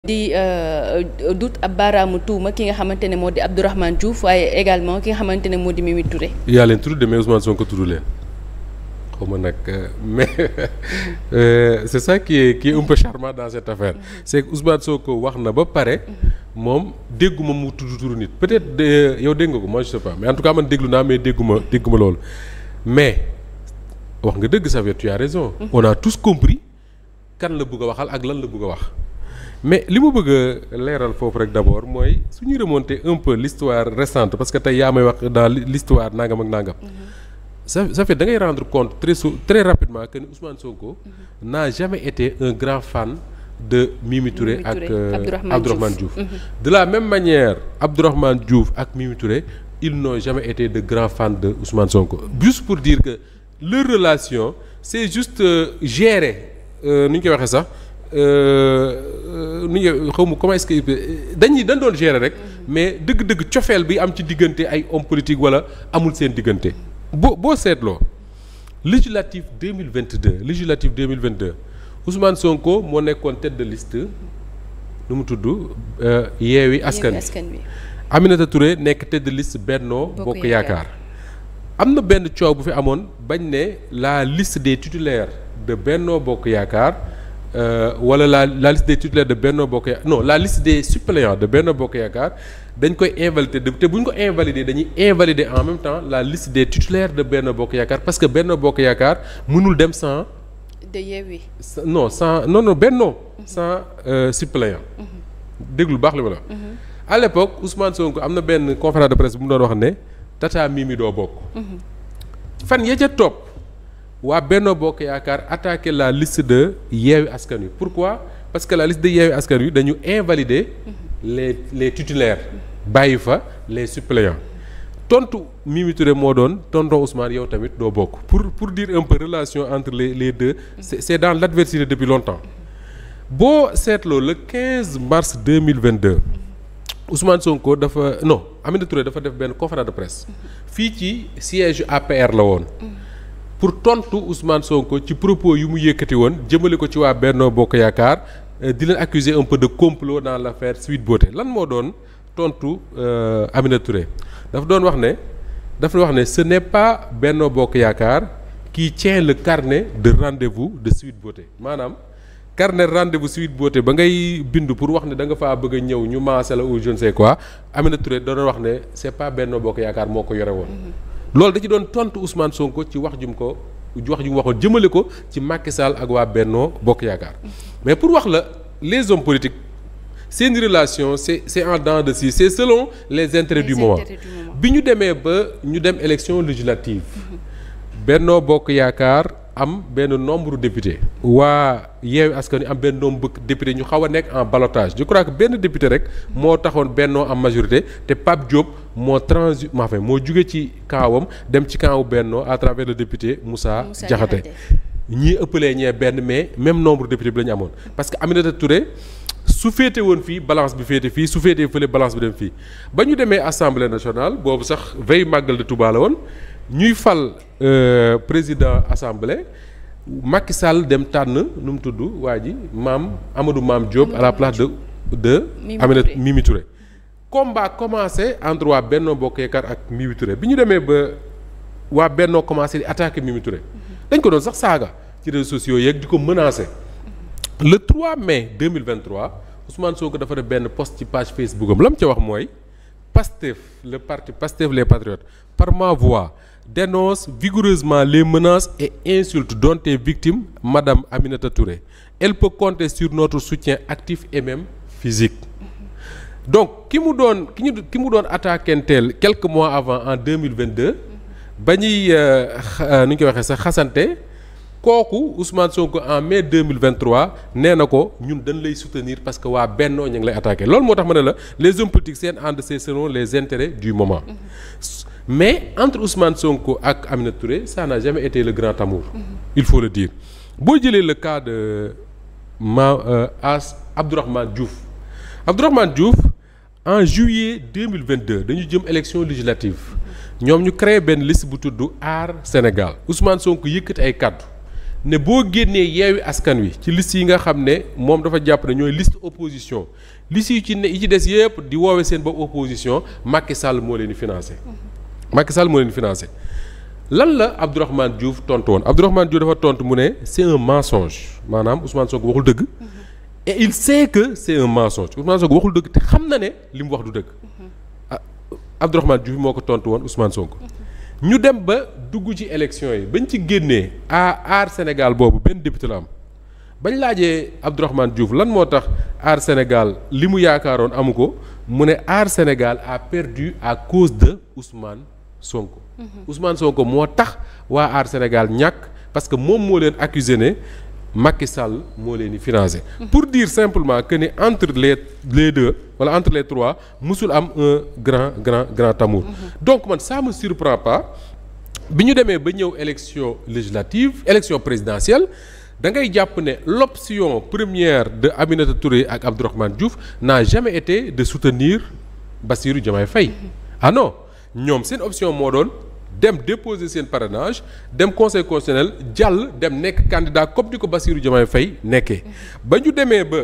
di dut ab baaraamu tuuma ki nga xamante ne moo di Abdourahmane Diouf waaye également ki nga xamante ne moo di Mimi Touré. yaa leen tudd mais Ousmane Sonko tudd leen xaw ma nag mais c'est ça qui est un peu charmant dans cette affaire c'est que Ousmane Sonko wax na ba pare moom dégguma mu tudd turu nit peut-être yow dégg nga ko moi je sais pas mais en tout cas man déglu naa mais dégguma loolu mais wax nga dëgg Xavier tu as raison. On a tous compris kan la bëgg a waxal ak lan la bëgg a wax. mais li ma bëgg a leeral foofu rek d'abord mooy su ñuy remonter un peu l'histoire récente parce que tey yaa may wax dans l'histoire nangam ak nangam. ça fait da ngay rendre compte très rapidement que ni Ousmane Sonko n'a jamais été un grand fan de Mimi Touré ak Abdourahmane Diouf. De la même manière Abdourahmane Diouf ak Mimi Touré ils n'ont jamais été de grands fans de Ousmane Sonko. Juste pour dire que leur relation c'est juste gérer ni ñu koy waxee sax. xaw ma comment est-ce que dañ doon gérer rek mais dëgg-dëgg cofeel bi am ci diggante ay hommes politiques wala amul seen diggante boo seetloo législative 2022 Ousmane Sonko moo nekkoon tête de liste nu mu tudd Yewwi Askan Wi Aminata Touré nekk tête de liste Benno Bokk Yaakaar am na benn coow bu fi amoon bañ ne la liste des titulaires de Benno Bokk Yaakaar wala la liste des titulaires de Benno Bokk Yaakaar non la liste des suppléants de Benno Bokk Yaakaar dañ koy invalider te bu ñu ko invalider dañuy invalider en même temps la liste des titulaires de Benno Bokk Yaakaar parce que Benno Bokk Yaakaar mënul dem sans. de Yewwi. non Benno sans suppléant. déglu baax li ma la. à l'époque Ousmane Sonko am na benn conférence de presse bu mu doon wax ne tata Mimi doo bokk. fan ya ca topp. waa Benno Bokk Yaakaar attaqué la liste de Yewwi Askan Wi pourquoi parce que la liste de Yewwi Askan Wi dañu invalider les titulaires bàyyi fa les suppléants tontu Mimi Touré moo doon tonton Ousmane yow tamit doo bokk pour dire un peu relation entre les deux c'est dans l'adversité depuis longtemps boo seetloo le 15 mars 2022 Ousmane Sonko Aminata Touré dafa def benn conférence de presse fii ci siège APR la woon. pour tontu Ousmane Sonko ci propos yu mu yëkkati woon jëmale ko ci waa Benno Bokk Yaakaar di leen accuser un peu de complot dans l'affaire Sweet Beauté lan moo doon tontu Aminata Touré dafa wax ne ce n'est pas Benno Bokk Yaakaar qui tient le carnet de rendez-vous de Sweet Beauté maanaam carnet de rendez-vous Sweet Beauté ba ngay bindu pour wax ne da nga faa bëgg a ñëw ñu maase la ou je ne sais quoi Aminata Touré doon wax ne c'est pas Benno Bokk Yaakaar moo ko yore woon. loolu da ci doon tontu Ousmane Sonko ci wax ju mu waxoon jëmale ko ci Macky Sall ak waa Benno Bokk Yaakaar mais pour wax la les hommes politiques seen relation c'est en dents de scie c'est selon les intérêts du moment bi ñu demee ba ñu dem élection législative Benno Bokk Yaakaar am benn nombre député waa Yewwi Askan Wi am benn nombre député ñu xaw a nekk en ballottage je crois que benn député rek moo taxoon Benno am majorité te Pape Diop moo jóge ci kaawam dem ci kaawu Benno à travers le député Moussa Diakhaté ñii ëppalee ñee benn mais même nombre député bi la ñu amoon parce que Aminata Touré su féete woon fii balance bi féete fii su féetee fële balance bi dem fii ba ñu demee assemblée nationale boobu sax veille màggal de Touba la woon ñuy fal président assemblée Macky Sall dem tànn nu mu tudd waa ji Amadou Mame Diop à la place de Mimi Touré combat commencé entre waa Benno Bokk Yaakaar ak Mimi Touré bi ñu demee ba waa Benno commencé di attaquer Mimi Touré dañ ko doon sax saaga ci réseaux sociaux yeeg di ko menacer le 3 mai 2023 Ousmane Sonko dafa def benn post ci page Facebook am la mu ca wax mooy Pastef le parti Pastef les patriotes par ma voix dénonce vigoureusement les menaces et insultes dont est victime Madame Aminata Touré. Elle peut compter sur notre soutien actif et même physique. Donc ki mu doon attaquanteel quelques mois avant en 2022 ba ñuy nu ñu koy waxee sax xasante kooku Ousmane Sonko en mai 2023 nee na ko ñun dañ lay soutenir parce que waa Benno ñu ngi lay attaqué loolu moo tax ma ne la les hommes politiques seen ànd c'est selon les intérêts du moment. Mais entre Ousmane Sonko ak Aminata Touré ça n'a jamais été le grand amour. Il faut le dire boo jëlee le cas de Abdourahmane Diouf en juillet 2022 dañu jëm élection législative ñoom ñu créé benn liste bu tudd Aar Sénégal Ousmane Sonko yëkkati ay kàddu ne boo génnee Yewwi Askan Wi ci liste yi nga xam ne moom dafa jàpp ne ñooy liste opposition liste yi ci des yëpp di woowee seen bopp opposition Macky Sall moo leen di financé. Macky Sall moo leen di financé lan la Abdourahmane Diouf tontu woon Abdourahmane Diouf dafa tontu mu ne c'est un mensonge maanaam Ousmane Sonko waxul dëgg. et il sait que c'est un mensonge Ousmane Sonko waxul dëgg te xam na ne li mu wax du dëgg. Abdourahmane Diouf moo ko tontu woon Ousmane Sonko. ñu dem ba dugg ci élection yi bañ ci génnee Aar Sénégal boobu benn député la am bañ laajee Abdourahmane Diouf lan moo tax Aar Sénégal li mu yaakaaroon amu ko mu ne Aar Sénégal a perdu à cause de Ousmane Sonko. Ousmane Sonko moo tax waa Aar Sénégal ñàkk parce que moom moo leen accusé ne Macky Sall moo leen di financé. pour dire simplement que ne entre les deux wala entre les trois musul am un grand amour. donc man ça me surprend pas bi ñu demee ba ñëw élection législative élection présidentielle da ngay jàpp ne l'option première de Aminata Touré ak Abdourahmane Diouf n'a jamais été de soutenir Bassirou Diomaye Faye. ah non ñoom seen option moo doon. dem déposer seen parrainage dem conseil constitutionnel jàll dem nekk candidat comme ni ko Bassirou Diomaye Faye nekkee ba ñu demee ba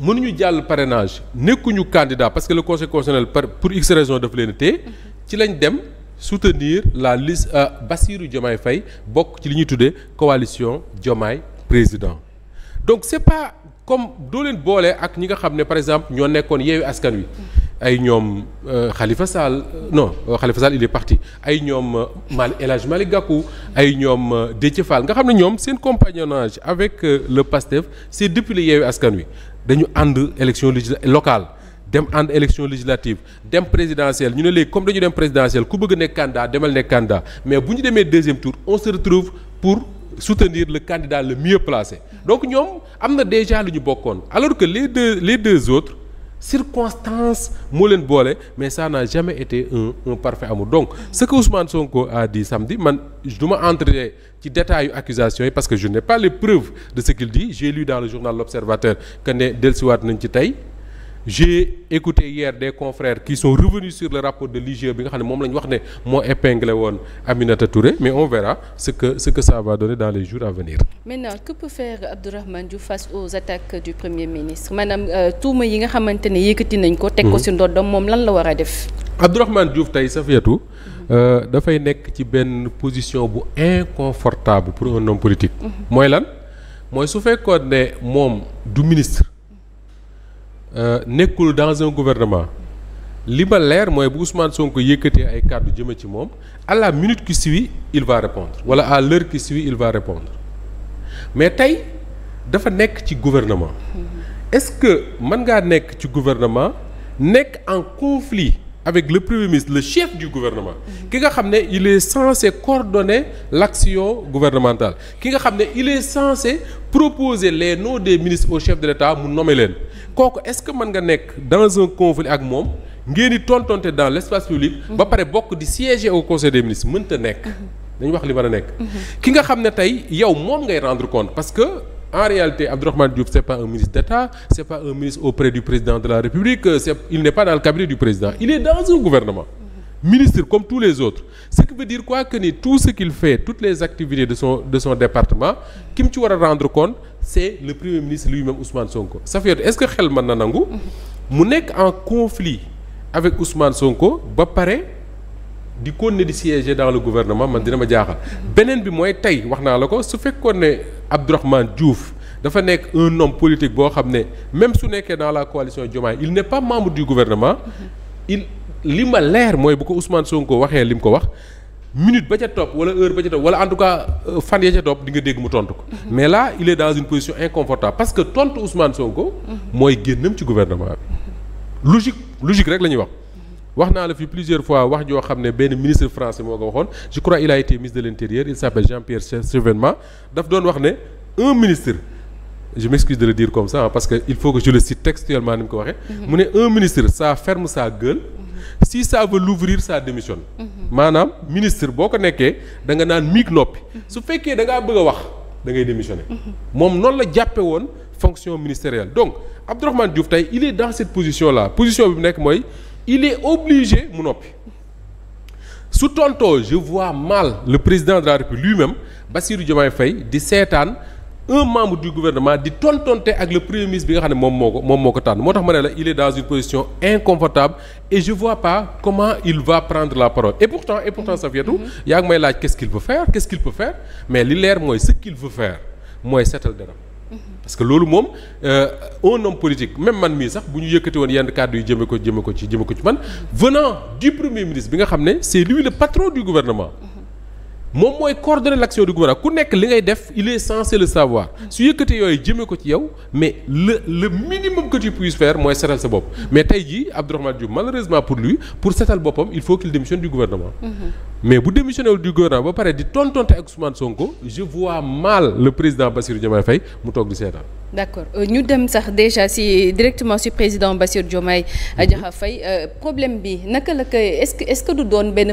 mënuñu jàll parrainage nekkuñu candidat parce que le conseil constitutionnel pour x raison daf leen téye ci lañ dem soutenir la liste Bassirou Diomaye Faye bokk ci li ñuy tuddee coalition Diomaye président donc c'est pas comme doo leen boole ak ñi nga xam ne par exemple ñoo nekkoon Yewwi Askan Wi ay ñoom Khalifa Sall non Khalifa Sall il est parti ay ñoom El Hadj Malick Gakou ay ñoom Déthié Fall nga xam ne ñoom seen compagnonnage avec le PASTEF c'est depuis le Yewwi Askan Wi dañu ànd élection locale dem ànd élection législative dem présidentielle ñu ne léegi comme dañu dem présidentielle ku bëgg nekk candidat demal nekk candidat mais bu ñu demee deuxième tour on se retrouve pour soutenir le candidat le mieux placé donc ñoom am na déjà lu ñu bokkoon alors que les deux autres circonstance moo leen boole mais ça n'a jamais été un parfait amour donc ce que Ousmane Sonko a dit samedi man du ma entrer ci détails yu accusations yi parce que je n'ai pas les preuves de ce qu'il dit j'ai lu dans le journal L'Observateur que ne dellusiwaat nañ ci tey j'ai écouté hier des confrères qui sont revenus sur le rapport de l'IGE bi nga xam ne moom la ñu wax ne moo épinglé woon Aminata Touré mais on verra ce que ça va donner dans les jours à venir. Maintenant que peut faire Abdourahmane Diouf face aux attaques du Premier ministre maanaam tuuma yi nga xamante ne yëkkati nañ ko. teg ko ci ndoddam moom lan la war a def. Abdourahmane Diouf tey Safiatou dafay nekk ci benn position bu inconfortable pour un homme politique. mooy lan mooy su fekkoon ne moom du ministre. nekkul dans un gouvernement li ma leer mooy bu Ousmane Sonko yëkkatee ay kàddu jëme ci moom à la minute qui suit il va répondre wala à l'heure qui suit il va répondre mais tey dafa nekk ci gouvernement est-ce que mën ngaa nekk ci gouvernement nekk en conflit avec le premier ministre le chef du gouvernement ki nga xam ne il est censé coordonner l'action gouvernementale ki nga xam ne il est censé proposer les noms des ministres au chef de l'État mu nommer leen kooku est-ce que mën nga nekk dans un conflit ak moom ngeen di tontonte dans l'espace public ba pare bokk di siéger au conseil des ministres mënta nekk dañu wax li mën a nekk ki nga xam ne tey yow moom ngay rendre compte parce que en réalité Abdourahmane Diouf c'est pas un ministre d'État c'est pas un ministre auprès du président de la République il n'est pas dans le cabinet du président il est dans un gouvernement ministre comme tous les autres ce qui veut dire quoi que ni tout ce qu'il fait toutes les activités de son département ki mu ci war a rendre compte c'est le premier ministre lui-même Ousmane Sonko ça fait est-ce que xel mën na nangu mu nekk en conflit avec Ousmane Sonko ba pare di continuer di siéger dans le gouvernement man dina ma jaaxal beneen bi mooy tey wax naa la ko su fekkoon ne Abdourahmane Diouf dafa nekk un homme politique boo xam ne même su nekkee dans la coalition Diomaye il n'est pas membre du gouvernement li ma leer mooy bu ko Ousmane Sonko waxee li mu ko wax minute ba ca topp wala heure ba ca topp wala en tout cas fan ya ca topp di nga dégg mu tontu ko mais là il est dans une position inconfortable parce que tontu Ousmane Sonko mooy génnam ci gouvernement bi logique rek la ñuy wax naa la fi plusieurs fois wax joo xam ne benn ministre français moo ko waxoon je crois il a été ministre de l'Intérieur il s'appelle Jean-Pierre Chevènement daf doon wax ne un ministre je m'excuse de le dire comme ça parce que il faut que je le cite textuellement ni mu ko waxee mu ne un ministre ça ferme sa gueule si ça veut l'ouvrir ça démissionne maanaam ministre boo ko nekkee da nga naan miig noppi su fekkee da ngaa bëgg a wax da ngay démissionner moom noonu la jàppe woon fonction ministérielle donc Abdourahmane Diouf tey il est dans cette position là position bi mu nekk mooy il est obligé mu noppi su tontoo je vois mal le président de la République lui-même Bassirou Diomaye Faye di seetaan un membre du gouvernement di tontonte ak le premier ministre bi nga xam ne moom moo ko tànn moo tax ma ne la il est dans une position inconfortable et je vois pas comment il va prendre la parole et pourtant Safiatou yaa ngi may laaj qu'est-ce qu'il peut faire mais li leer mooy ce qu'il veut faire mooy seetal deram parce que loolu moom un homme politique même man mii sax bu ñu yëkkati woon yenn kàddu yu jëme ko ci man venant du premier ministre bi nga xam ne c'est lui le patron du gouvernement moom mooy coordonner l'action du gouvernement ku nekk li ngay def il est censé le savoir su yëkkatee yooyu jëmee ko ci yow mais le minimum que tu puisses faire mooy setal sa bopp mais tey jii Abdourahmane Diouf malheureusement pour lui pour setal boppam il faut qu'il démissionne du gouvernement mais bu démissionné wul du gouvernement ba pare di tontonte ak Ousmane Sonko je vois mal le président Bassirou Diomaye Faye mu toog di seetaan. d'accord ñu dem sax déjà directement si président Bassirou Diomaye Diakhar Faye problème bi naka la koy est-ce que du doon benn